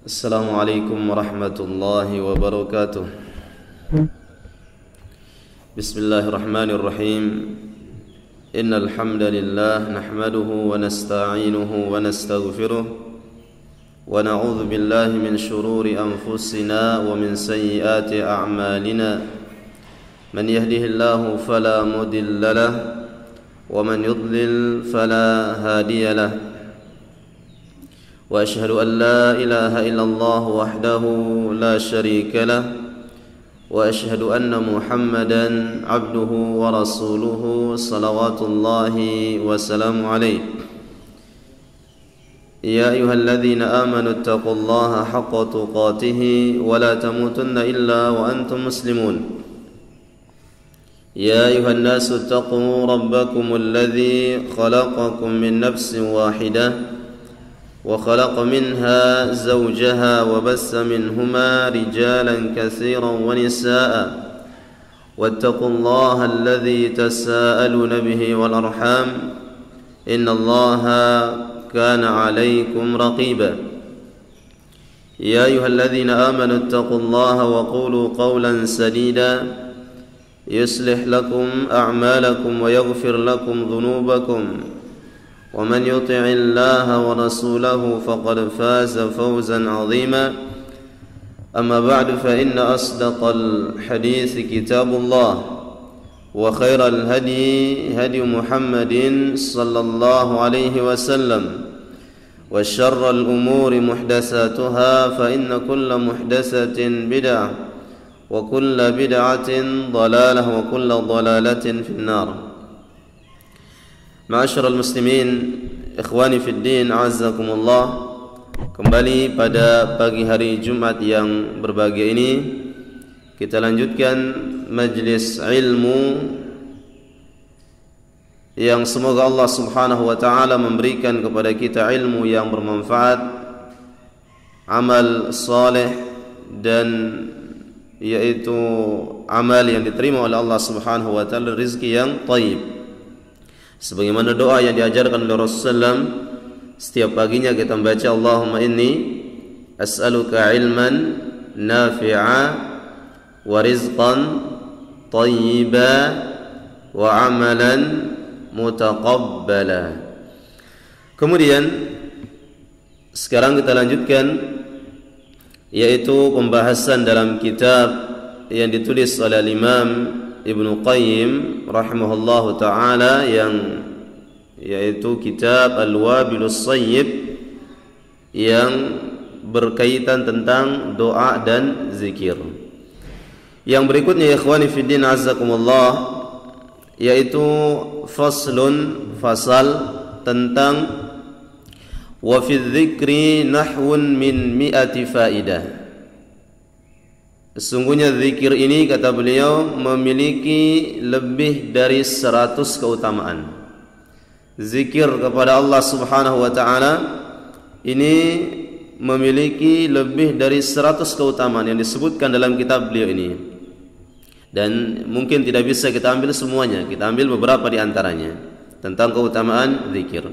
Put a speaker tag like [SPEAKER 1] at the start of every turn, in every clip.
[SPEAKER 1] Assalamualaikum warahmatullahi wabarakatuh. Bismillahirrahmanirrahim. Innal hamdalillah nahmaduhu wa nasta'inuhu wa nastaghfiruh wa na'udzu billahi min shururi anfusina wa min sayyiati a'malina. Man yahdihillahu fala mudilla lahu wa man yudlil fala hadiya lahu. وأشهد أن لا إله إلا الله وحده لا شريك له وأشهد أن محمدا عبده ورسوله صلوات الله وسلامه عليه. يا أيها الذين آمنوا اتقوا الله حق تقاته ولا تموتن إلا وأنتم مسلمون. يا أيها الناس اتقوا ربكم الذي خلقكم من نفس واحدة وخلق منها زوجها وبث منهما رجالا كثيرا ونساء واتقوا الله الذي تساءلون به والأرحام إن الله كان عليكم رقيبا. يا أيها الذين آمنوا اتقوا الله وقولوا قولا سديدا يصلح لكم أعمالكم ويغفر لكم ذنوبكم ومن يطع الله ورسوله فقد فاز فوزا عظيما. أما بعد فإن أصدق الحديث كتاب الله وخير الهدي هدي محمد صلى الله عليه وسلم وشر الأمور محدثاتها فإن كل محدثة بدعة وكل بدعة ضلالة وكل ضلالة في النار. Ma'asyiral muslimin, ikhwani fid din, a'azzakumullah. Kembali pada pagi hari Jumat yang berbahagia ini kita lanjutkan majlis ilmu yang semoga Allah Subhanahu wa taala memberikan kepada kita ilmu yang bermanfaat, amal saleh, dan yaitu amal yang diterima oleh Allah Subhanahu wa taala, rezeki yang thayyib. Sebagaimana doa yang diajarkan oleh Rasulullah, setiap paginya kita membaca Allahumma inni as'aluka ilman nafi'a wa rizqan thayyiba wa amalan mutaqabbala. Kemudian sekarang kita lanjutkan, yaitu pembahasan dalam kitab yang ditulis oleh Imam Ibnu Qayyim rahimahullahu ta'ala, yang yaitu kitab Al-Wabilus Shayyib, yang berkaitan tentang doa dan zikir. Yang berikutnya, ikhwani fiddin azzakumullah, yaitu faslun, fasal tentang wa fi dzikri nahwun min mi'ati faidah. Sesungguhnya zikir ini, kata beliau, memiliki lebih dari 100 keutamaan. Zikir kepada Allah Subhanahu wa taala ini memiliki lebih dari 100 keutamaan yang disebutkan dalam kitab beliau ini. Dan mungkin tidak bisa kita ambil semuanya, kita ambil beberapa di antaranya tentang keutamaan zikir.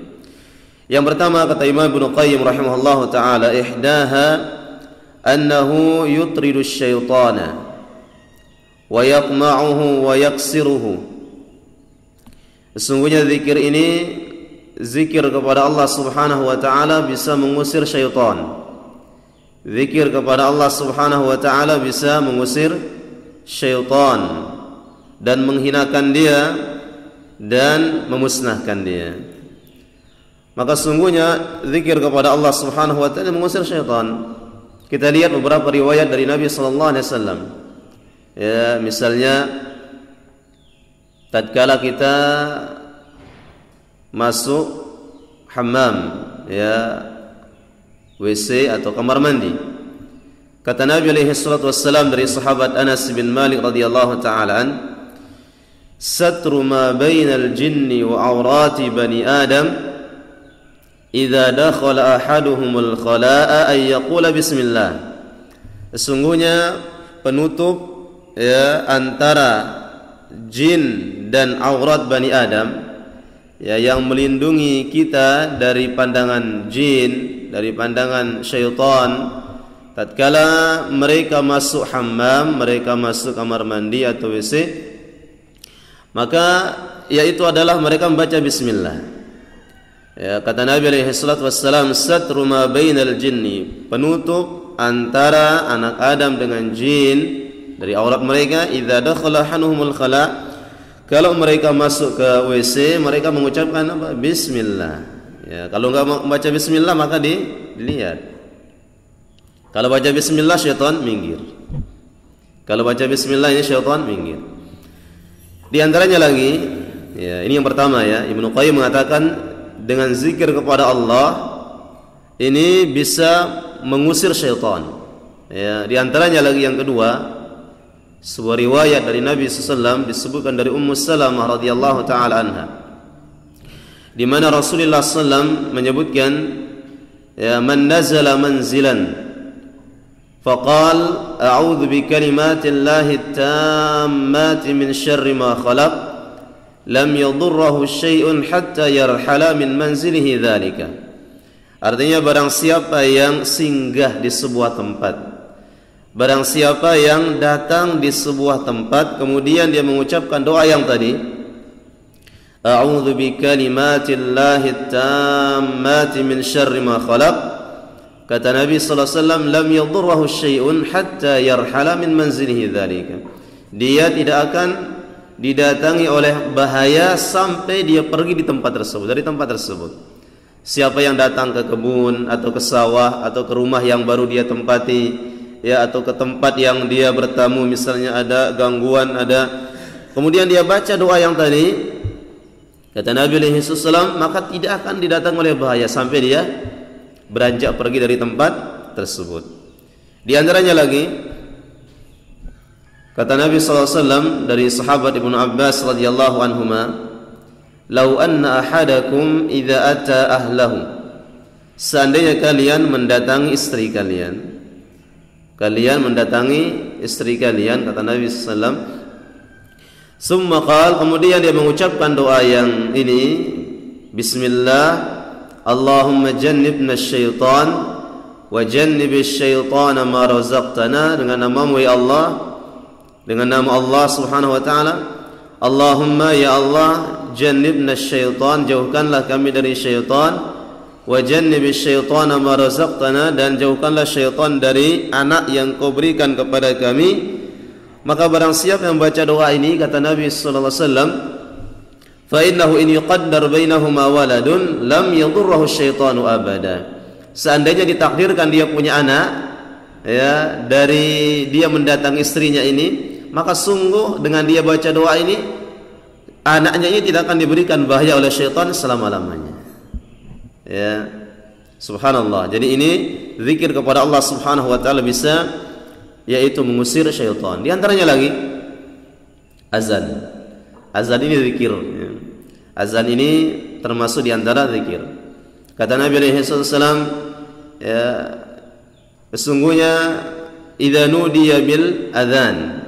[SPEAKER 1] Yang pertama, kata Imam Ibnu Qayyim rahimahullahu taala, ihdaha annahu yutridu syaitana wa yaqma'uhu wa yaksiruhu. Sesungguhnya zikir ini, zikir kepada Allah Subhanahu wa taala bisa mengusir syaitan. Zikir kepada Allah Subhanahu wa taala bisa mengusir syaitan dan menghinakan dia dan memusnahkan dia. Maka sungguhnya zikir kepada Allah Subhanahu wa taala mengusir syaitan. Kita lihat beberapa riwayat dari Nabi sallallahu alaihi wasallam. Ya, misalnya tatkala kita masuk hammam, ya, WC atau kamar mandi, kata Nabi alaihi salatu wassalam dari sahabat Anas bin Malik radhiyallahu taala an, satru ma bainal jinni wa awrati bani Adam idza dakhala ahaduhumul khalaa'a ay yaqula bismillah. Sesungguhnya penutup, ya, antara jin dan aurat Bani Adam, ya, yang melindungi kita dari pandangan jin, dari pandangan syaitan, tatkala mereka masuk hammam, mereka masuk kamar mandi atau WC, maka yaitu adalah mereka membaca bismillah. Ya, kata Nabi alaihi salatu wassalam, satru ma bainal jinni, penutup antara anak Adam dengan jin dari aurat mereka, idza dakhala hanuhumul khala, kalau mereka masuk ke WC mereka mengucapkan apa? Bismillah. Ya, kalau enggak membaca bismillah maka dilihat. Kalau baca bismillah syaitan minggir. Kalau baca bismillah ini syaitan minggir. Di antaranya lagi, ya, ini yang pertama ya, Ibnu Qayyim mengatakan dengan zikir kepada Allah ini bisa mengusir syaitan. Ya, di antaranya lagi yang kedua, sebuah riwayat dari Nabi SAW disebutkan dari Ummu Salamah radhiyallahu taala anha, di mana Rasulullah SAW menyebutkan, ya, man nazala manzilan faqal a'udzu bikalimatillahi tammati min syarri ma khalaq lam yadurruhu syai'un hatta yarhala min manzilihi dzalika. Artinya barang siapa yang singgah di sebuah tempat, barang siapa yang datang di sebuah tempat kemudian dia mengucapkan doa yang tadi, a'udzu bikalimatillahi tammati min syarri ma khalaq, kata Nabi sallallahu alaihi wasallam, lam yadurruhu syai'un hatta yarhala min manzilihi dzalika. Dia tidak akan didatangi oleh bahaya sampai dia pergi di tempat tersebut, dari tempat tersebut. Siapa yang datang ke kebun atau ke sawah atau ke rumah yang baru dia tempati, ya, atau ke tempat yang dia bertamu, misalnya ada gangguan, ada, kemudian dia baca doa yang tadi, kata Nabi alaihi wasallam, maka tidak akan didatangi oleh bahaya sampai dia beranjak pergi dari tempat tersebut. Di antaranya lagi, kata Nabi SAW dari sahabat Ibnu Abbas radhiyallahu anhuma, "Lau anna ahadakum idza ata ahlahu." Seandainya kalian mendatangi istri kalian, mendatangi istri kalian, kata Nabi SAW, summa qala, kemudian dia mengucapkan doa yang ini, bismillah, Allahumma jannibna syaitan wa jannibish syaitana ma razaqtana, dengan namamu ya Allah, dengan nama Allah subhanahu wa ta'ala, Allahumma ya Allah, jannibna syaitan, jauhkanlah kami dari syaitan, wa jannibish syaitana ma razaqtana, dan jauhkanlah syaitan dari anak yang kau berikan kepada kami. Maka barang siapa yang baca doa ini, kata Nabi sallallahu alaihi wasallam, fa innahu in yuqaddar bainahuma waladun lam yadurruhu syaitanu abada. Seandainya ditakdirkan dia punya anak, ya, dari dia mendatangi istrinya ini, maka sungguh dengan dia baca doa ini, anaknya ini tidak akan diberikan bahaya oleh syaitan selama-lamanya. Ya, subhanallah. Jadi ini zikir kepada Allah subhanahu wa ta'ala bisa, yaitu mengusir syaitan. Di antaranya lagi azan. Azan ini zikir, ya. Azan ini termasuk di antara zikir. Kata Nabi alaihi wasallam, ya, sesungguhnya idza nudiya bil adzan,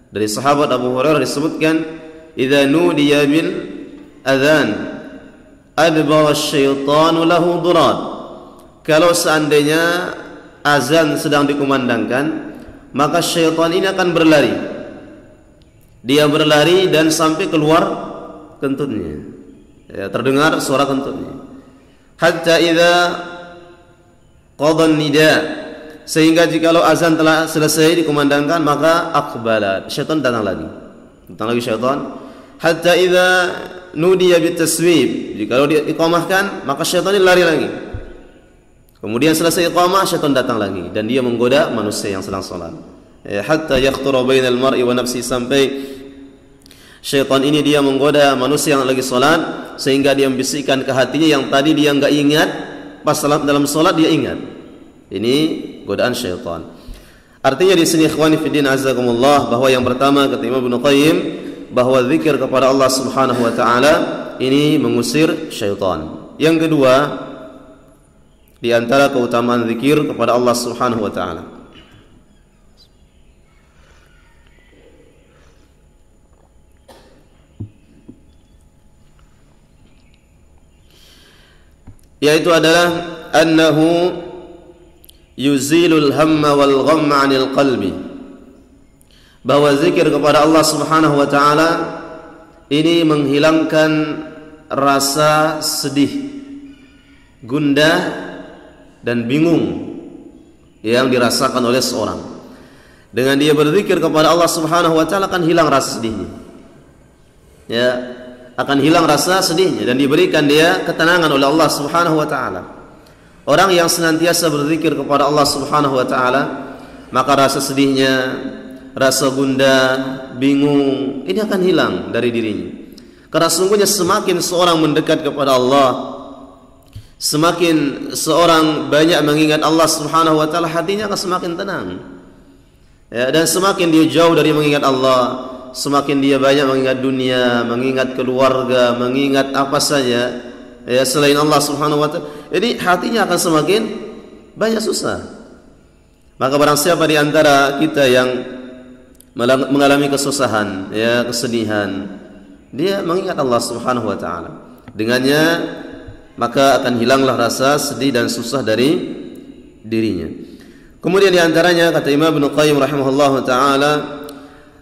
[SPEAKER 1] dari sahabat Abu Hurairah disebutkan, idza nudiya bil adzan adbara asyaitanu lahu durad. Kalau seandainya azan sedang dikumandangkan, maka syaitan ini akan berlari. Dia berlari dan sampai keluar kentutnya, ya, terdengar suara kentutnya. Hatta idza qada nida, sehingga jikalau azan telah selesai dikumandangkan, maka aqbala, syaitan datang lagi syaitan. Hatta idza nudiya bitaswib, jikalau dia iqamahkan, maka syaitan ini lari lagi. Kemudian selesai iqamah, syaitan datang lagi dan dia menggoda manusia yang sedang salat. Hatta yakhthura bainal mar'i wa nafsi, sampai syaitan ini dia menggoda manusia yang lagi salat, sehingga dia membisikkan ke hatinya yang tadi dia enggak ingat, pas dalam salat dia ingat. Ini godaan syaitan. Artinya di sini ikhwani fiddin azakumullah, bahwa yang pertama kata Imam Ibnu Qayyim, bahwa zikir kepada Allah Subhanahu wa taala ini mengusir syaitan. Yang kedua, di antara keutamaan zikir kepada Allah Subhanahu wa taala, yaitu adalah annahu yuzilul hamma wal ghamma 'anil qalbi. Bahwa zikir kepada Allah Subhanahu wa taala ini menghilangkan rasa sedih, gundah dan bingung yang dirasakan oleh seorang. Dengan dia berzikir kepada Allah Subhanahu wa taala akan hilang rasa sedihnya. Ya, akan hilang rasa sedihnya dan diberikan dia ketenangan oleh Allah Subhanahu wa taala. Orang yang senantiasa berzikir kepada Allah Subhanahu wa taala, maka rasa sedihnya, rasa gundah, bingung ini akan hilang dari dirinya. Karena sungguhnya semakin seorang mendekat kepada Allah, semakin seorang banyak mengingat Allah Subhanahu wa taala, hatinya akan semakin tenang. Ya, dan semakin dia jauh dari mengingat Allah, semakin dia banyak mengingat dunia, mengingat keluarga, mengingat apa saja ya selain Allah Subhanahu wa taala. Jadi hatinya akan semakin banyak susah. Maka barang siapa di antara kita yang mengalami kesusahan, ya kesedihan, dia mengingat Allah Subhanahu wa taala. Dengannya maka akan hilanglah rasa sedih dan susah dari dirinya. Kemudian di antaranya kata Imam Ibnu Qayyim rahimahullahu taala,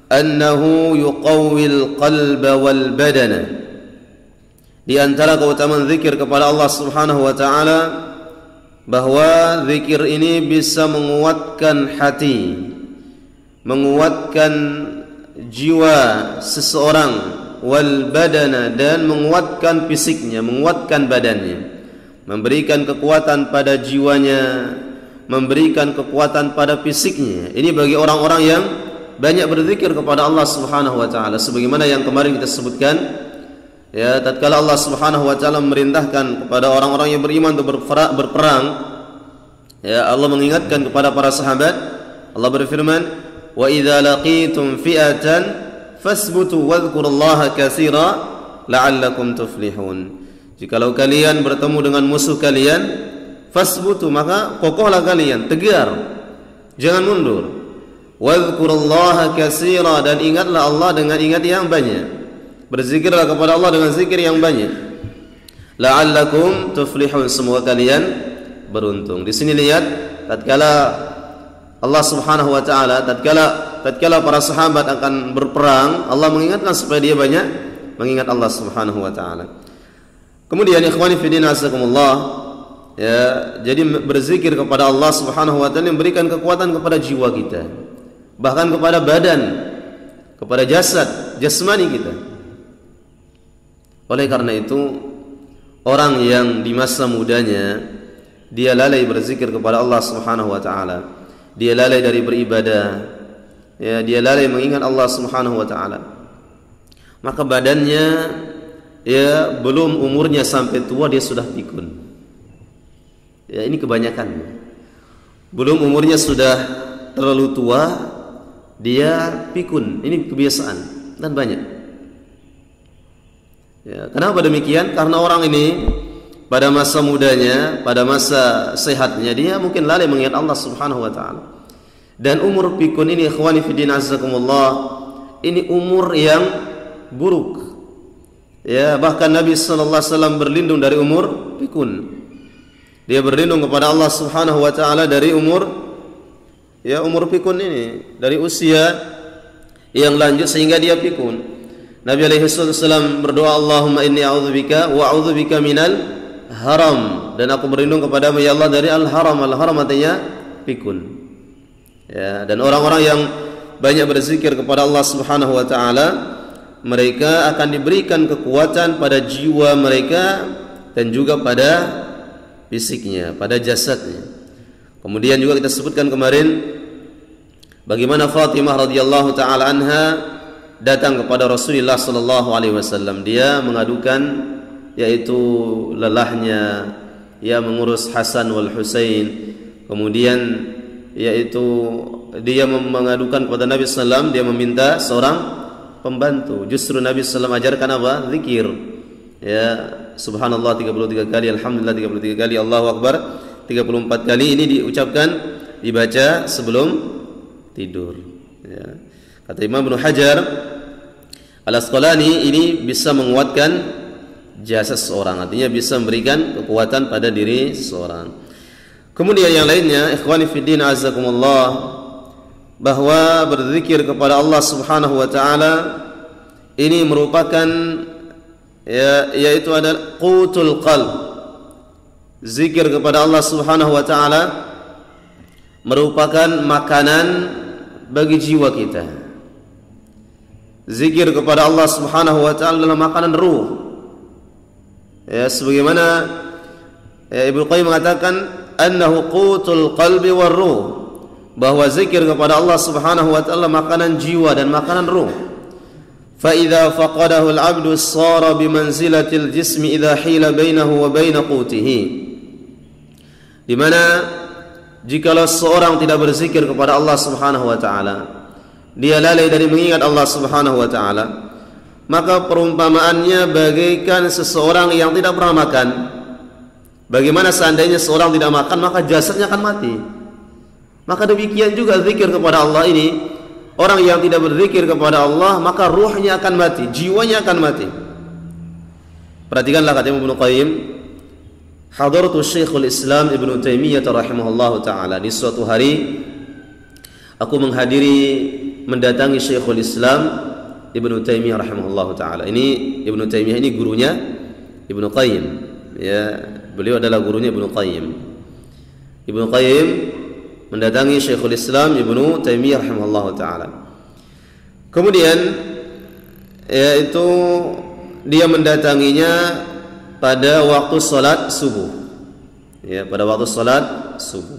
[SPEAKER 1] annahu yuqawwil qalba wal badana. Di antara keutamaan zikir kepada Allah Subhanahu wa taala bahwa zikir ini bisa menguatkan hati, menguatkan jiwa seseorang, wal badana, dan menguatkan fisiknya, menguatkan badannya, memberikan kekuatan pada jiwanya, memberikan kekuatan pada fisiknya. Ini bagi orang-orang yang banyak berzikir kepada Allah Subhanahu wa taala, sebagaimana yang kemarin kita sebutkan. Ya, tatkala Allah Subhanahu wa taala memerintahkan kepada orang-orang yang beriman untuk berperang, ya Allah mengingatkan kepada para sahabat. Allah berfirman, "Wa idza laqitum fi'atan fasbutu wadhkurullaha katsira la'allakum tuflihun." Jikalau kalian bertemu dengan musuh kalian, fasbutu, maka kokohlah kalian, tegar, jangan mundur. Wadhkurullaha katsira, dan ingatlah Allah dengan ingat yang banyak. Berzikirlah kepada Allah dengan zikir yang banyak. La'allakum tuflihun, semoga kalian beruntung. Di sini lihat tatkala Allah Subhanahu wa taala, tatkala para sahabat akan berperang, Allah mengingatkan supaya dia banyak mengingat Allah Subhanahu wa taala. Kemudian ikhwani fi din azakumullah, ya, jadi berzikir kepada Allah Subhanahu wa taala memberikan kekuatan kepada jiwa kita, bahkan kepada badan, kepada jasad, jasmani kita. Oleh karena itu, orang yang di masa mudanya dia lalai berzikir kepada Allah Subhanahu wa taala, dia lalai dari beribadah, ya, dia lalai mengingat Allah Subhanahu wa taala, maka badannya, ya, belum umurnya sampai tua dia sudah pikun. Ya, ini kebanyakan. Belum umurnya sudah terlalu tua dia pikun. Ini kebiasaan dan banyak. Ya, kenapa demikian? Karena orang ini pada masa mudanya, pada masa sehatnya, dia mungkin lalai mengingat Allah Subhanahu wa taala. Dan umur pikun ini ikhwani fiddin azakumullah, ini umur yang buruk. Ya, bahkan Nabi sallallahu alaihi wasallam berlindung dari umur pikun. Dia berlindung kepada Allah Subhanahu wa taala dari umur, ya, umur pikun ini, dari usia yang lanjut sehingga dia pikun. Nabi alaihi wasallam berdoa, Allahumma inni a'udzubika wa a'udzubika minal haram, dan aku berlindung kepadamu ya Allah dari al-haram. Al-haram artinya pikun. Ya, dan orang-orang yang banyak berzikir kepada Allah Subhanahu wa taala, mereka akan diberikan kekuatan pada jiwa mereka dan juga pada fisiknya, pada jasadnya. Kemudian juga kita sebutkan kemarin bagaimana Fatimah radhiyallahu taala anha datang kepada Rasulullah sallallahu alaihi wasallam. Dia mengadukan yaitu lelahnya, ya, mengurus Hasan wal Husain. Kemudian yaitu dia mengadukan kepada Nabi sallallahu, dia meminta seorang pembantu. Justru Nabi sallallahu ajarkan apa? Zikir. Ya, subhanallah 33 kali, alhamdulillah 33 kali, Allahu akbar 34 kali. Ini diucapkan, dibaca sebelum tidur. Ya. Kata Imam Ibnu Hajar Al-Asqalani, ini bisa menguatkan jasa seseorang, artinya bisa memberikan kekuatan pada diri seseorang. Kemudian yang lainnya, ikhwani fiddin azakumullah, bahwa berzikir kepada Allah Subhanahu wa taala ini merupakan yaitu adalah qutul qalb. Zikir kepada Allah Subhanahu wa taala merupakan makanan bagi jiwa kita. Zikir kepada Allah Subhanahu wa taala adalah makanan ruh. Ya, sebagaimana Ibnu Qayyim mengatakan annahu qutul qalbi war ruh, bahwa zikir kepada Allah Subhanahu wa taala makanan jiwa dan makanan ruh. Fa idza faqadahu al-'abdu sara bi manzilatil jismi idza hila bainahu wa bain qutihi. Di mana jikalau seorang tidak berzikir kepada Allah Subhanahu wa taala, dia lalai dari mengingat Allah Subhanahu wa taala, maka perumpamaannya bagaikan seseorang yang tidak pernah makan. Bagaimana seandainya seorang tidak makan, maka jasadnya akan mati. Maka demikian juga zikir kepada Allah ini, orang yang tidak berzikir kepada Allah, maka ruhnya akan mati, jiwanya akan mati. Perhatikanlah kata Ibnu Qayyim, hadartu Syekhul Islam Ibnu Taimiyah rahimahullahu taala. Di suatu hari aku mendatangi Syekhul Islam Ibnu Taimiyah rahimahullahu taala. Ini Ibnu Taimiyah ini gurunya Ibnu Qayyim. Ya, beliau adalah gurunya Ibnu Qayyim. Ibnu Qayyim mendatangi Syekhul Islam Ibnu Taimiyah rahimahullahu taala. Kemudian yaitu dia mendatanginya pada waktu salat subuh. Ya, pada waktu salat subuh.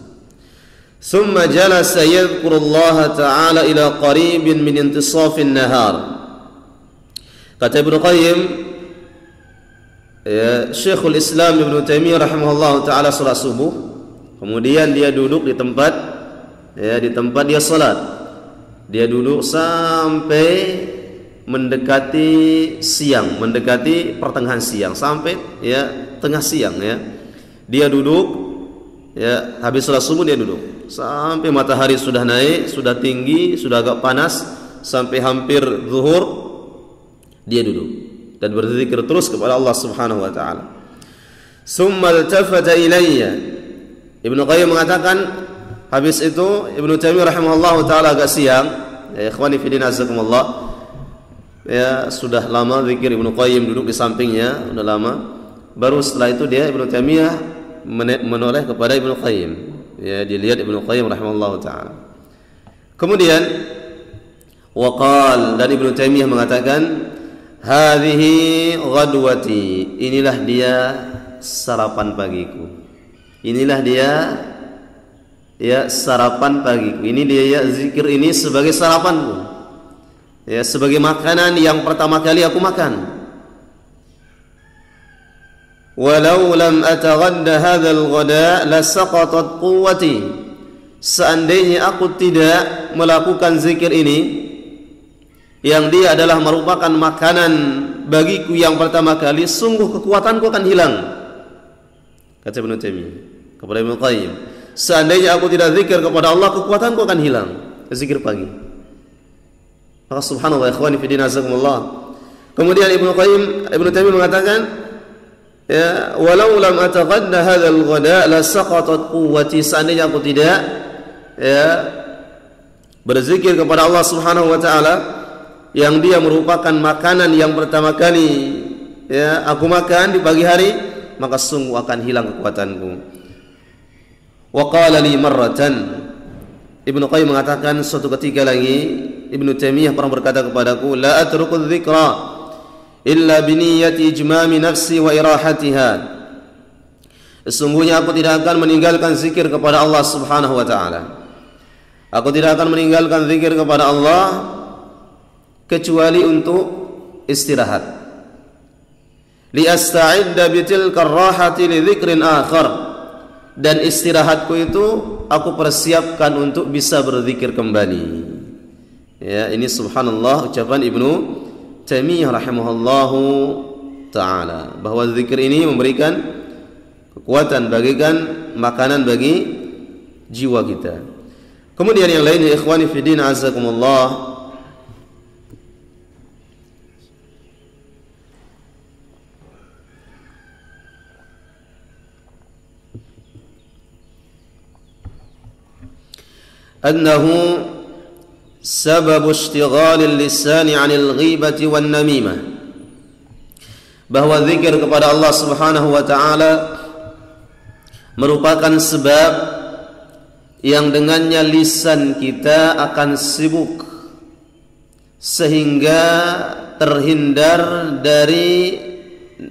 [SPEAKER 1] Thumma jalasa yadhkurullaha ta'ala ila qaribin min intisafin nahar. Kata Ibnu Qayyim, ya, Syekhul Islam Ibnu Taimiyah rahimahullahu taala salat subuh, kemudian dia duduk di tempat, ya, di tempat dia salat. Dia duduk sampai mendekati siang, mendekati pertengahan siang, sampai ya tengah siang, ya. Dia duduk, ya, habis salat subuh dia duduk sampai matahari sudah naik, sudah tinggi, sudah agak panas, sampai hampir zuhur dia duduk dan berzikir terus kepada Allah Subhanahu wa taala. Summa iltafata ilayya. Ibnu Qayyim mengatakan, habis itu Ibnu Taimiyah rahimahullahu taala agak siang, ya ikhwani fi din azakumullah. Ya, sudah lama zikir Ibnu Qayyim, duduk di sampingnya sudah lama. Baru setelah itu dia Ibnu Taimiyah menoleh kepada Ibnu Qayyim. Ya, dilihat Ibnu Qayyim rahimahullahu taala. Kemudian waqal, dan Ibnu Taimiyah mengatakan, hadhihi ghadwati, inilah dia sarapan pagiku. Inilah dia, ya, sarapan pagiku. Ini dia, ya, zikir ini sebagai sarapanku, ya, sebagai makanan yang pertama kali aku makan. Walau lam ataghadda hadzal ghada la saqatat quwwati. Seandainya aku tidak melakukan zikir ini, yang dia adalah merupakan makanan bagiku yang pertama kali, sungguh kekuatanku akan hilang. Kata Ibnu Taimiyah kepada Ibnu Qayyim, seandainya aku tidak zikir kepada Allah, kekuatanku akan hilang. Zikir pagi. Maka subhanallah ikhwani fi din azakumullah. Kemudian Ibnu Taimiyah mengatakan, ya, walau lam ataghadda hadzal ghada la saqatat quwwati. Seandainya aku tidak, ya, berzikir kepada Allah Subhanahu wa taala, yang dia merupakan makanan yang pertama kali, ya, aku makan di pagi hari, maka sungguh akan hilang kekuatanku. Wa qala li marratan, Ibnu Qayyim mengatakan suatu ketika lagi, Ibnu Taimiyah pernah berkata kepadaku, la atruku dzikra illa bi niyyati ijmami nafsi wa irahatiha. Sesungguhnya aku tidak akan meninggalkan zikir kepada Allah Subhanahu wa taala. Aku tidak akan meninggalkan zikir kepada Allah kecuali untuk istirahat. Li asta'idda bitilka ar-rahati li dzikrin akhar. Dan istirahatku itu aku persiapkan untuk bisa berzikir kembali. Ya, ini subhanallah ucapan Ibnu Taimiyah rahimahullahu taala, bahwa zikir ini memberikan kekuatan, bagikan makanan bagi jiwa kita. Kemudian yang lainnya ikhwani fi din azakumullah, annahu sabab ishtighalil lisani 'anil ghibati wan namimah, bahwa zikir kepada Allah Subhanahu wa taala merupakan sebab yang dengannya lisan kita akan sibuk sehingga terhindar dari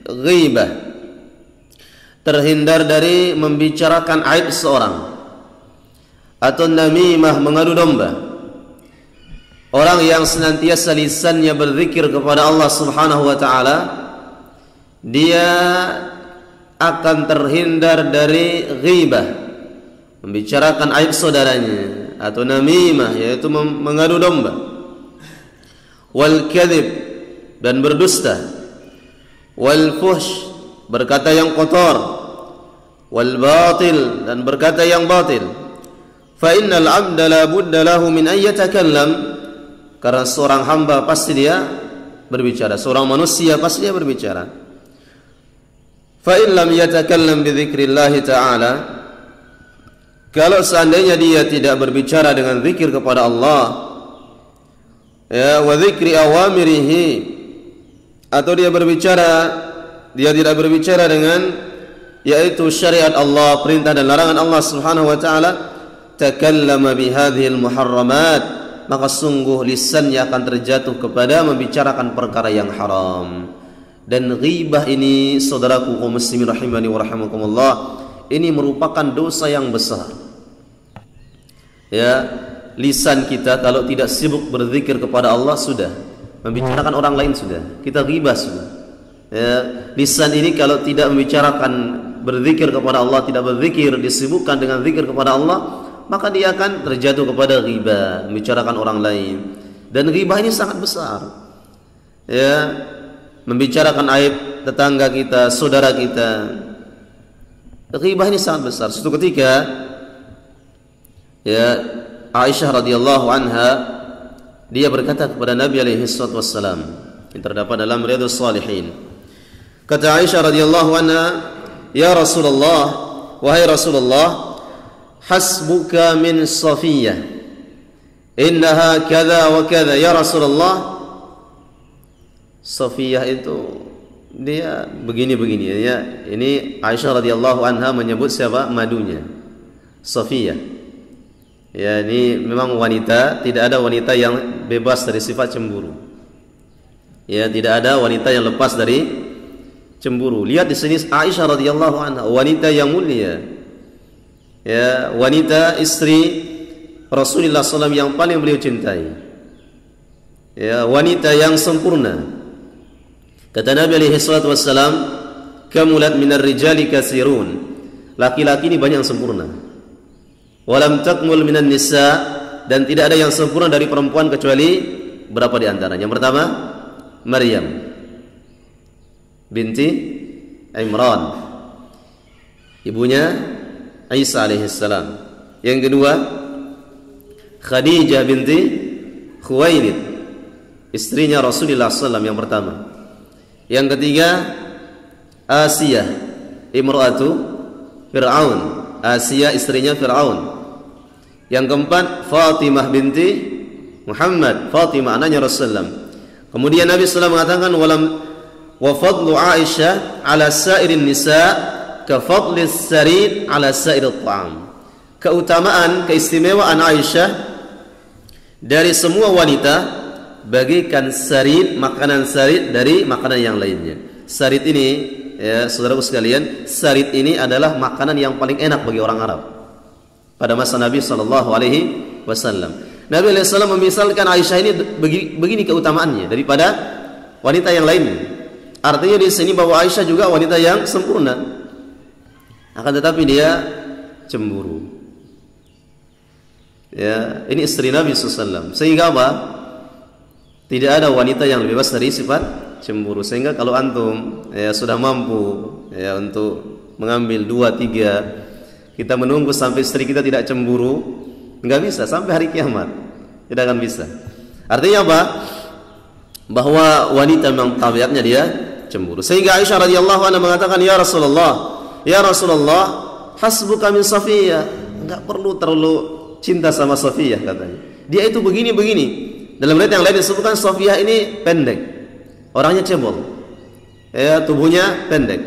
[SPEAKER 1] ghibah, terhindar dari membicarakan aib seorang, atau namimah, mengadu domba. Orang yang senantiasa lisannya berzikir kepada Allah Subhanahu wa taala, dia akan terhindar dari ghibah, membicarakan aib saudaranya, atau namimah, yaitu mengadu domba, wal kadhib, dan berdusta, wal fuhsh, berkata yang kotor, wal batil, dan berkata yang batil. Fa innal 'abda la budda lahu min an yatakallam, karena seorang hamba pasti dia berbicara, seorang manusia pasti dia berbicara. Fa in lam yatakallam bi dzikrillah ta'ala, kalau seandainya dia tidak berbicara dengan zikir kepada Allah, ya, wa dzikri awamirihi, atau dia tidak berbicara dengan yaitu syariat Allah, perintah dan larangan Allah Subhanahu wa taala, takallama bihadhil muharramat, maka sungguh lisannya akan terjatuh kepada membicarakan perkara yang haram. Dan ghibah ini, saudaraku kaum muslimin rahimani wa rahimakumullah, ini merupakan dosa yang besar. Ya, lisan kita kalau tidak sibuk berzikir kepada Allah, sudah membicarakan orang lain, sudah kita ghibah sudah. Ya, lisan ini kalau tidak membicarakan berzikir kepada Allah, tidak berzikir, disibukkan dengan zikir kepada Allah, maka dia akan terjatuh kepada ghibah, membicarakan orang lain. Dan ghibah ini sangat besar. Ya, membicarakan aib tetangga kita, saudara kita. Ghibah ini sangat besar. Suatu ketika, ya, Aisyah radhiyallahu anha, dia berkata kepada Nabi alaihi salatu wassalam, yang terdapat dalam Riyadhus Shalihin. Kata Aisyah radhiyallahu anha, "Ya Rasulullah, wahai Rasulullah, hasbuka min Safiyah, innaha kadza wa kadza." Ya Rasulullah, Safiyah itu dia begini-begini, ya. Ini Aisyah radhiyallahu anha menyebut siapa? Madunya, Safiyah. Ya, ini memang wanita, tidak ada wanita yang bebas dari sifat cemburu. Ya, tidak ada wanita yang lepas dari cemburu. Lihat di sini Aisyah radhiyallahu anha, wanita yang mulia. Ya, wanita istri Rasulullah SAW yang paling beliau cintai. Ya, wanita yang sempurna. Kata Nabi alaihi salatu wassalam, kamulat minar rijali katsirun, laki-laki ini banyak yang sempurna. Walam takmul minan nisa, dan tidak ada yang sempurna dari perempuan kecuali berapa di antaranya. Yang pertama, Maryam binti Imran, ibunya Isa alaihissalam. Yang kedua, Khadijah binti Khuwailid, istrinya Rasulullah SAW yang pertama. Yang ketiga, Asiyah imra'atu Fir'aun, Asiyah istrinya Fir'aun. Yang keempat, Fatimah binti Muhammad, Fatimah anaknya Rasulullah. Kemudian Nabi SAW mengatakan, wa fadlu Aisyah ala sairin nisa ka fadlis sarid ala sairit ta'am. Keutamaan, keistimewaan Aisyah dari semua wanita bagikan sarid, makanan sarid dari makanan yang lainnya. Sarid ini, ya saudaraku sekalian, sarid ini adalah makanan yang paling enak bagi orang Arab pada masa Nabi sallallahu alaihi wasallam. Nabi alaihi wasallam memisalkan Aisyah ini begini keutamaannya daripada wanita yang lainnya. Artinya di sini bahwa Aisyah juga wanita yang sempurna, akan tetapi dia cemburu. Ya, ini istri Nabi sallallahu alaihi wasallam. Sehingga apa? Tidak ada wanita yang lebih bebas dari sifat cemburu. Sehingga kalau antum ya sudah mampu ya untuk mengambil 2-3, kita menunggu sampai istri kita tidak cemburu, enggak bisa sampai hari kiamat. Tidak akan bisa. Artinya apa? Bahwa wanita memang tabiatnya dia cemburu. Sehingga Aisyah radhiyallahu anha mengatakan, "Ya Rasulullah, hasbuka min Safiyah." Enggak perlu terlalu cinta sama Safiyah katanya. Dia itu begini-begini. Dalam riwayat yang lain disebutkan Safiyah ini pendek. Orangnya cebol. Ya, tubuhnya pendek.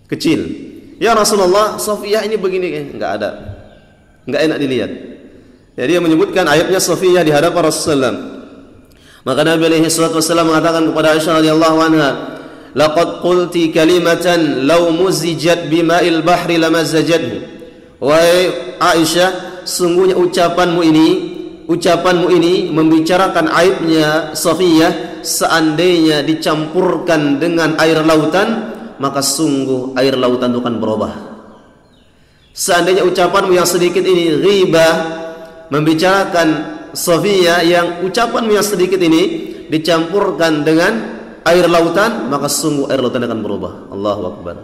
[SPEAKER 1] Kecil. Ya Rasulullah, Safiyah ini begini, enggak ada. Enggak enak dilihat. Jadi dia menyebutkan aibnya Safiyah di hadapan Rasulullah. Maka Nabi alaihi salatu wasallam mengatakan kepada Aisyah radhiyallahu anha, "Laqad qulti kalimatan law muzijat bima'il bahri lamazajathu." Wahai Aisyah, sungguhnya ucapanmu ini membicarakan aibnya Safiyah, seandainya dicampurkan dengan air lautan, maka sungguh air lautan itu akan berubah. Seandainya ucapanmu yang sedikit ini ghibah, membicarakan Safiyah, yang ucapanmu yang sedikit ini dicampurkan dengan air lautan, maka sungguh air lautan akan berubah. Allahu Akbar.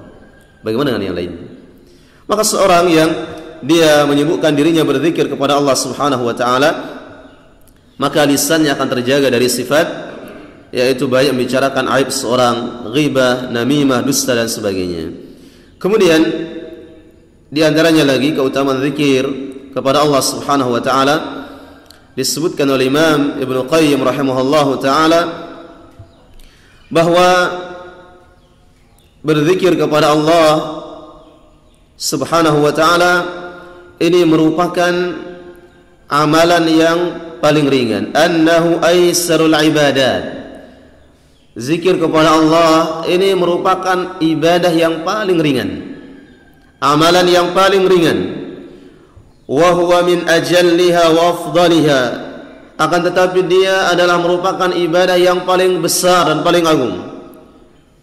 [SPEAKER 1] Bagaimana dengan yang lain? Maka seorang yang dia menyibukkan dirinya berzikir kepada Allah Subhanahu wa taala, maka lisannya akan terjaga dari sifat, yaitu banyak membicarakan aib seorang, ghibah, namimah, dusta dan sebagainya. Kemudian di antaranya lagi keutamaan zikir kepada Allah Subhanahu wa taala disebutkan oleh Imam Ibnu Qayyim rahimahullahu taala bahwa berzikir kepada Allah Subhanahu wa taala ini merupakan amalan yang paling ringan. Annahu aisarul ibadat. Zikir kepada Allah ini merupakan ibadah yang paling ringan, amalan yang paling ringan. Wa huwa min ajalliha wa afdaliha. Akan tetapi dia adalah merupakan ibadah yang paling besar dan paling agung.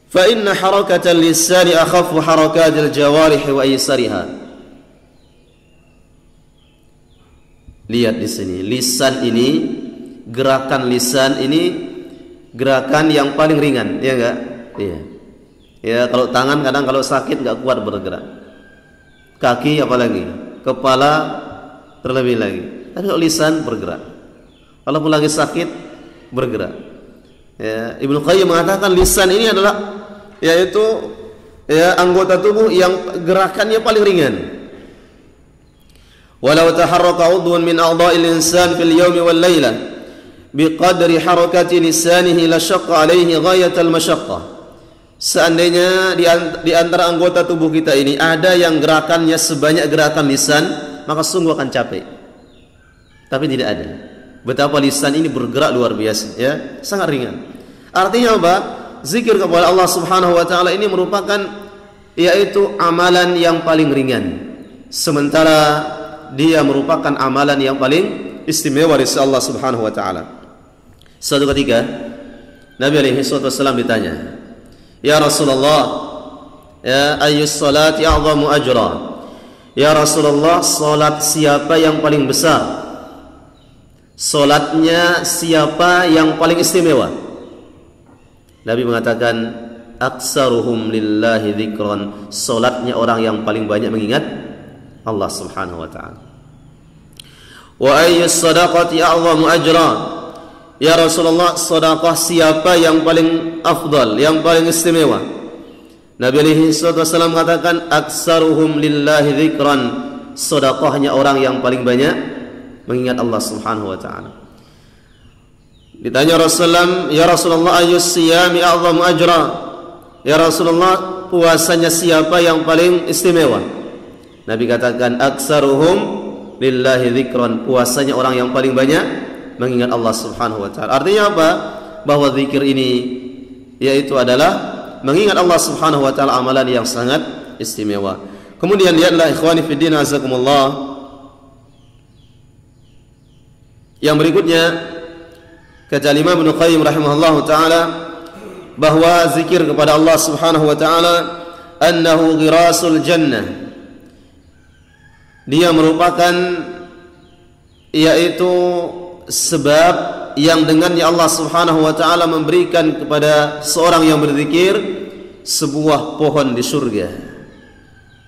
[SPEAKER 1] Fa inna harakatal lisani akhaffu harakatil jawarih wa aysariha. Lihat di sini, lisan ini, gerakan lisan ini gerakan yang paling ringan, ya enggak? Iya. Ya, kalau tangan kadang kalau sakit enggak kuat bergerak. Kaki apalagi, kepala terlebih lagi. Tapi kalau lisan bergerak. Walaupun lagi sakit bergerak. Ya, Ibnu Qayyim mengatakan lisan ini adalah yaitu anggota tubuh yang gerakannya paling ringan. Walau taharraka 'udhun min a'dha'il insan fil yawmi wal lailah biqadri harakati lisanihi la syaqqa 'alaihi ghayatal masyaqqah. Seandainya di antara anggota tubuh kita ini ada yang gerakannya sebanyak gerakan lisan, maka sungguh akan capek. Tapi tidak ada. Betapa lisan ini bergerak luar biasa, ya, sangat ringan. Artinya apa? Zikir kepada Allah Subhanahu wa taala ini merupakan yaitu amalan yang paling ringan, sementara dia merupakan amalan yang paling istimewa dari Allah Subhanahu wa taala. Suatu ketika Nabi alaihi wasallam ditanya, "Ya Rasulullah, ya ayyus salati a'zamu ajra?" Ya Rasulullah, salat siapa yang paling besar? Salatnya siapa yang paling istimewa? Nabi mengatakan, "Aktsaruhum lillahi dzikran." Salatnya orang yang paling banyak mengingat Allah Subhanahu wa taala. "Wa ayyus sadaqati a'zamu ajra?" Ya Rasulullah, sedekah siapa yang paling afdal, yang paling istimewa? Nabi alaihi wasallam mengatakan, "Aktsaruhum lillahi dzikran." Sedekahnya orang yang paling banyak mengingat Allah Subhanahu wa taala. Ditanya Rasulullah, "Ya Rasulullah, ayyus siyami a'zamu ajra?" Ya Rasulullah, puasanya siapa yang paling istimewa? Nabi katakan, "Aktsaruhum lillahi dzikran." Puasanya orang yang paling banyak mengingat Allah Subhanahu wa taala. Artinya apa? Bahwa zikir ini yaitu adalah mengingat Allah Subhanahu wa taala, amalan yang sangat istimewa. Kemudian lihatlah ikhwani fi din azakumullah, yang berikutnya kata Imam Ibnu Qayyim rahimahullahu taala bahwa zikir kepada Allah Subhanahu wa taala annahu ghirasul jannah. Dia merupakan yaitu sebab yang dengannya Allah Subhanahu wa taala memberikan kepada seorang yang berzikir sebuah pohon di surga.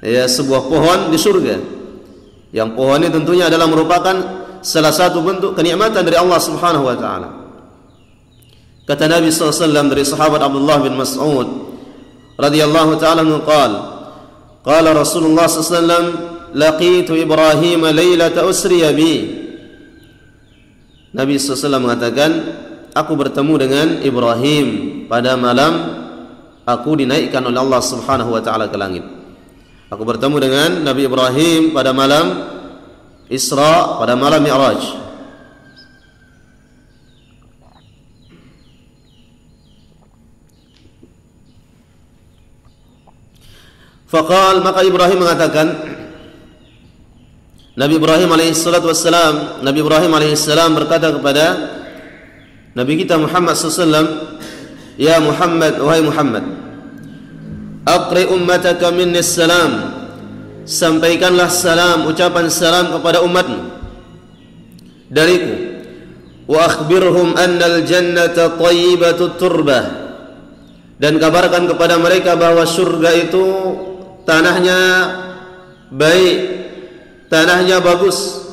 [SPEAKER 1] Ya, sebuah pohon di surga. Yang pohon ini tentunya adalah merupakan salah satu bentuk kenikmatan dari Allah Subhanahu wa taala. Kata Nabi sallallahu alaihi wasallam dari sahabat Abdullah bin Mas'ud radhiyallahu taala anhu qala Rasulullah sallallahu alaihi wasallam laqitu Ibrahim lailata usriya bi. Nabi SAW mengatakan, aku bertemu dengan Ibrahim pada malam aku dinaikkan oleh Allah Subhanahu wa taala ke langit. Aku bertemu dengan Nabi Ibrahim pada malam Isra, pada malam Mi'raj. Faqal, maka Ibrahim mengatakan, Nabi Ibrahim alaihissalatu wassalam, Nabi Ibrahim alaihissalam berkata kepada Nabi kita Muhammad SAW, ya Muhammad, wahai Muhammad, aqri ummataka minni salam, sampaikanlah salam, ucapan salam kepada umatmu dariku, wa akhbirhum annal jannata thayyibatu turbah, dan kabarkan kepada mereka bahwa surga itu tanahnya baik, tanahnya bagus,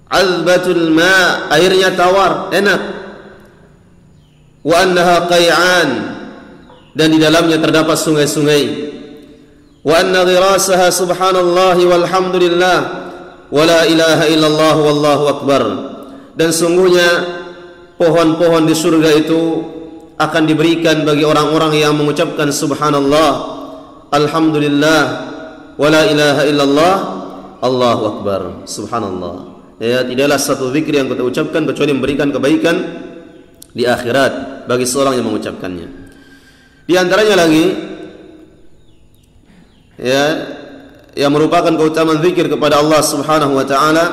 [SPEAKER 1] azbatul ma, airnya tawar, enak, wa annaha qay'an, dan di dalamnya terdapat sungai-sungai, wa anna ghirasaha subhanallahi walhamdulillah wa la ilaha illallah wallahu akbar, dan sungguhnya pohon-pohon di surga itu akan diberikan bagi orang-orang yang mengucapkan subhanallah, alhamdulillah, wa la ilaha illallah, Allahu akbar, subhanallah. Ya, tidaklah satu zikir yang kita ucapkan kecuali memberikan kebaikan di akhirat bagi seorang yang mengucapkannya. Di antaranya lagi, ya, yang merupakan keutamaan zikir kepada Allah Subhanahu wa taala,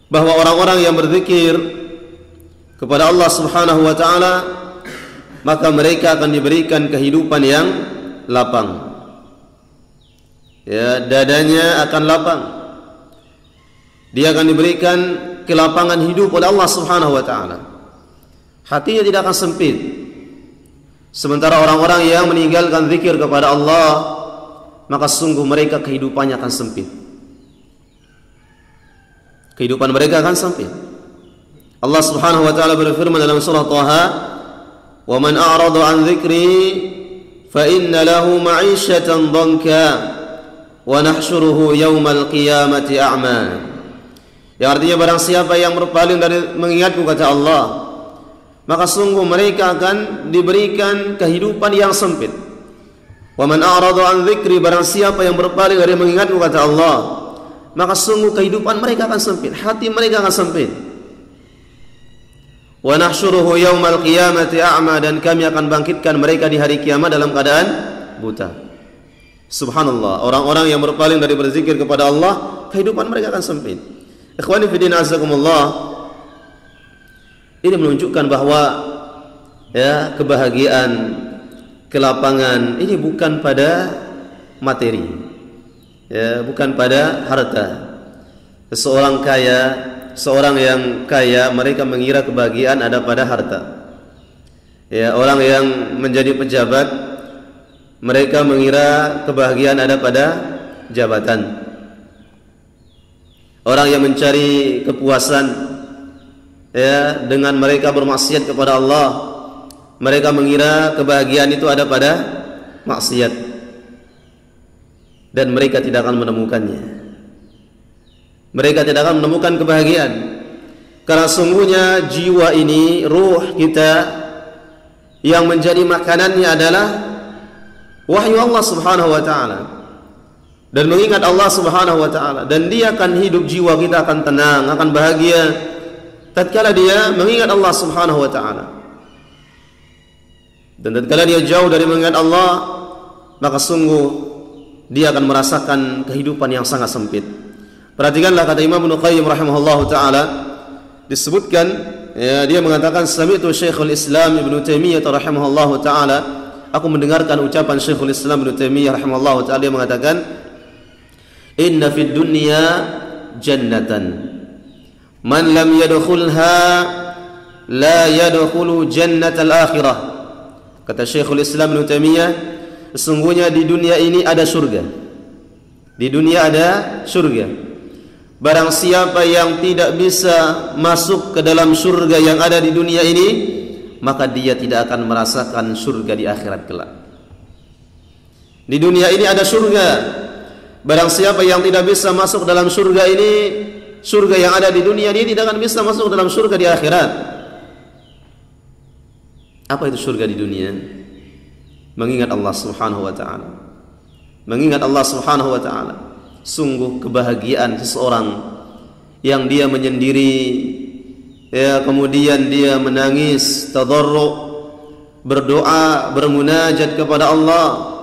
[SPEAKER 1] bahwa orang-orang yang berzikir kepada Allah Subhanahu wa taala, maka mereka akan diberikan kehidupan yang lapang. Ya, dadanya akan lapang. Dia akan diberikan kelapangan hidup oleh Allah Subhanahu wa taala. Hatinya tidak akan sempit. Sementara orang-orang yang meninggalkan zikir kepada Allah, maka sungguh mereka kehidupannya akan sempit. Kehidupan mereka akan sempit. Allah Subhanahu wa taala berfirman dalam surah Thaha, "Wa man a'rada 'an dzikri fa inna lahu ma'isyatan dhanka wa nahsyuruhu yaumal qiyamati a'ma." Yang artinya barang siapa yang berpaling dari mengingatku, kata Allah, maka sungguh mereka akan diberikan kehidupan yang sempit. Wa man a'rada 'an dzikri, barang siapa yang berpaling dari mengingatku, kata Allah, maka sungguh kehidupan mereka akan sempit, hati mereka akan sempit. Wa nahsyuruhu yaumal qiyamati a'ma, dan kami akan bangkitkan mereka di hari kiamat dalam keadaan buta. Subhanallah, orang-orang yang berpaling dari berzikir kepada Allah, kehidupan mereka akan sempit. Ikhwani fi din azakumullah, ini menunjukkan bahwa ya, kebahagiaan, kelapangan ini bukan pada materi, ya, bukan pada harta. Seorang kaya, seorang yang kaya, mereka mengira kebahagiaan ada pada harta. Ya, orang yang menjadi pejabat, mereka mengira kebahagiaan ada pada jabatan. Orang yang mencari kepuasan, ya, dengan mereka bermaksiat kepada Allah, mereka mengira kebahagiaan itu ada pada maksiat, dan mereka tidak akan menemukannya. Mereka tidak akan menemukan kebahagiaan, karena sungguhnya jiwa ini, ruh kita, yang menjadi makanannya adalah wahyu Allah Subhanahu wa taala dan mengingat Allah Subhanahu wa taala, dan dia akan hidup, jiwa kita akan tenang, akan bahagia tatkala dia mengingat Allah Subhanahu wa taala. Dan tatkala dia jauh dari mengingat Allah, maka sungguh dia akan merasakan kehidupan yang sangat sempit. Perhatikanlah kata Imam Ibnu Qayyim rahimahullahu taala, disebutkan, ya, dia mengatakan, sami'tu Syekhul Islam Ibnu Taimiyah rahimahullahu taala, aku mendengarkan ucapan Syekhul Islam Ibnu Taimiyah rahimahullahu taala, dia mengatakan, inna fid dunya jannatan man lam yadkhulha la yadkhulu jannatal akhirah. Kata Syekhul Islam Ibnu Taimiyah, sesungguhnya di dunia ini ada surga. Di dunia ada surga. Barang siapa yang tidak bisa masuk ke dalam surga yang ada di dunia ini, maka dia tidak akan merasakan surga di akhirat kelak. Di dunia ini ada surga. Barang siapa yang tidak bisa masuk dalam surga ini, surga yang ada di dunia, dia tidak akan bisa masuk dalam surga di akhirat. Apa itu surga di dunia? Mengingat Allah Subhanahu wa ta'ala. Mengingat Allah Subhanahu wa ta'ala. Sungguh kebahagiaan seseorang yang dia menyendiri, ya, kemudian dia menangis, tadarru', berdoa, bermunajat kepada Allah,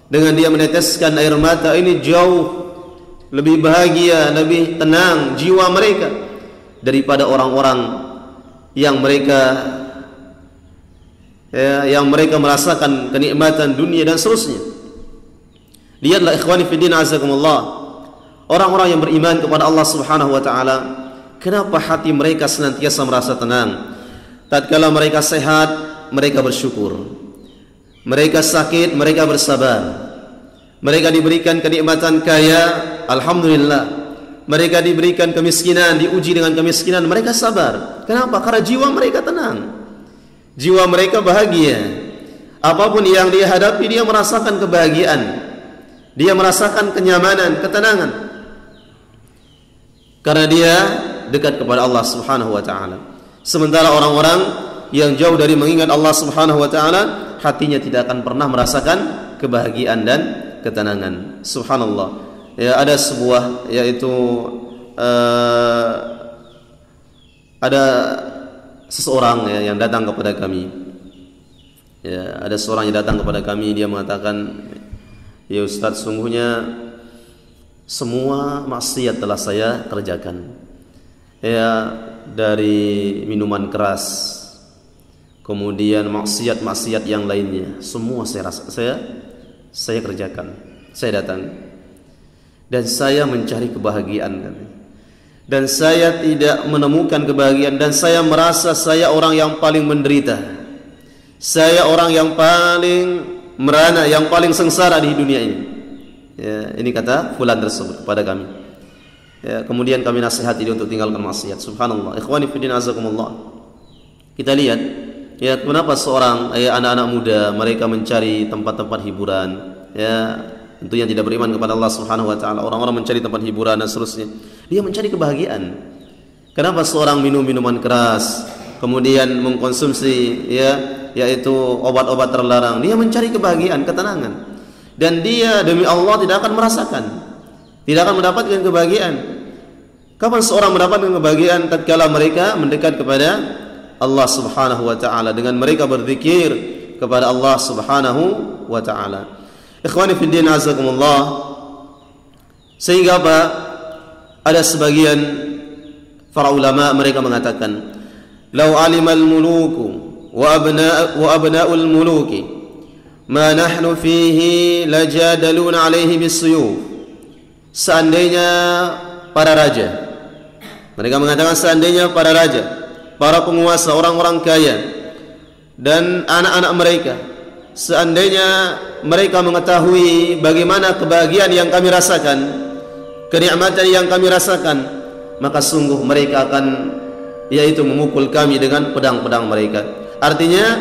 [SPEAKER 1] dengan dia meneteskan air mata, ini jauh lebih bahagia, lebih tenang jiwa mereka daripada orang-orang yang mereka merasakan kenikmatan dunia dan seterusnya. Lihatlah ikhwani fiddin azakumullah, orang-orang yang beriman kepada Allah Subhanahu wa ta'ala, kenapa hati mereka senantiasa merasa tenang? Tatkala mereka sehat, mereka bersyukur. Mereka sakit, mereka bersabar. Mereka diberikan kenikmatan kaya, alhamdulillah. Mereka diberikan kemiskinan, diuji dengan kemiskinan, mereka sabar. Kenapa? Karena jiwa mereka tenang. Jiwa mereka bahagia. Apapun yang dia hadapi, dia merasakan kebahagiaan. Dia merasakan kenyamanan, ketenangan. Karena dia dekat kepada Allah Subhanahu wa ta'ala. Sementara orang-orang yang jauh dari mengingat Allah Subhanahu wa ta'ala, hatinya tidak akan pernah merasakan kebahagiaan dan ketenangan. Subhanallah. Ya, ada sebuah, yaitu ada seseorang, ya, yang datang kepada kami. Ya, ada seorang yang datang kepada kami, dia mengatakan, ya Ustaz, sungguhnya semua maksiat telah saya kerjakan. Ya, dari minuman keras, kemudian maksiat-maksiat yang lainnya, semua saya kerjakan. Saya datang dan saya mencari kebahagiaan, dan saya tidak menemukan kebahagiaan, dan saya merasa saya orang yang paling menderita. Saya orang yang paling merana, yang paling sengsara di dunia ini. Ya, ini kata fulan tersebut kepada kami. Ya, kemudian kami nasihati dia untuk tinggalkan maksiat. Subhanallah. Ikhwani fillah azakumullah. Kita lihat, ya, kenapa seorang, ya, anak-anak muda mereka mencari tempat-tempat hiburan, ya, tentunya tidak beriman kepada Allah Subhanahu wa ta'ala. Orang-orang mencari tempat hiburan dan seterusnya. Dia mencari kebahagiaan. Kenapa seorang minum minuman keras, kemudian mengkonsumsi, ya, yaitu obat-obat terlarang? Dia mencari kebahagiaan, ketenangan. Dan dia demi Allah tidak akan merasakan, tidak akan mendapatkan kebahagiaan. Kapan seorang mendapatkan kebahagiaan? Tatkala mereka mendekat kepada Allah Subhanahu wa ta'ala, dengan mereka berzikir kepada Allah Subhanahu wa ta'ala. Ikhwani fi din azakumullah. Sehingga apa? Ada sebagian para ulama mereka mengatakan, "Lau alimal muluku wa abna'ul muluki ma nahnu fihi lajadaluna alaihi bisuyuf." Seandainya para raja, mereka mengatakan seandainya para raja, para penguasa, orang-orang kaya dan anak-anak mereka, seandainya mereka mengetahui bagaimana kebahagiaan yang kami rasakan, kenikmatan yang kami rasakan, maka sungguh mereka akan, yaitu memukul kami dengan pedang-pedang mereka. Artinya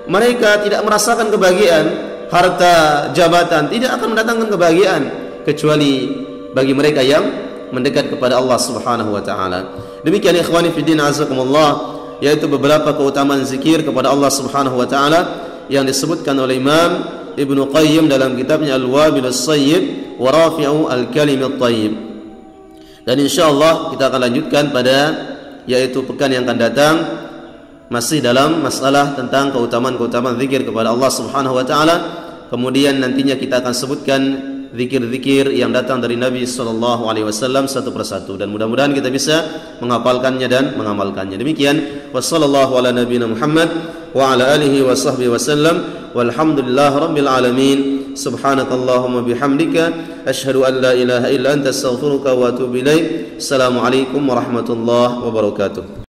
[SPEAKER 1] mereka tidak merasakan kebahagiaan, harta, jabatan tidak akan mendatangkan kebahagiaan, kecuali bagi mereka yang mendekat kepada Allah Subhanahu wa ta'ala. Demikian ikhwani fi din azakumullah, yaitu beberapa keutamaan zikir kepada Allah Subhanahu wa ta'ala yang disebutkan oleh Imam Ibnu Qayyim dalam kitabnya Al-Wabil As-Sayyib wa Rafi'u Al-Kalim At-Tayyib. Dan insyaallah kita akan lanjutkan pada, yaitu pekan yang akan datang, masih dalam masalah tentang keutamaan-keutamaan zikir kepada Allah Subhanahu wa ta'ala. Kemudian nantinya kita akan sebutkan zikir-zikir yang datang dari Nabi sallallahu alaihi wasallam satu persatu, dan mudah-mudahan kita bisa menghafalkannya dan mengamalkannya. Demikian, wassallallahu ala nabiyina Muhammad wa ala alihi wa sahbihi wasallam, walhamdulillahi rabbil alamin. Subhanakallahumma bihamdika asyhadu an la ilaha illa anta astaghfiruka wa atubu ilaik. Assalamualaikum warahmatullahi wabarakatuh.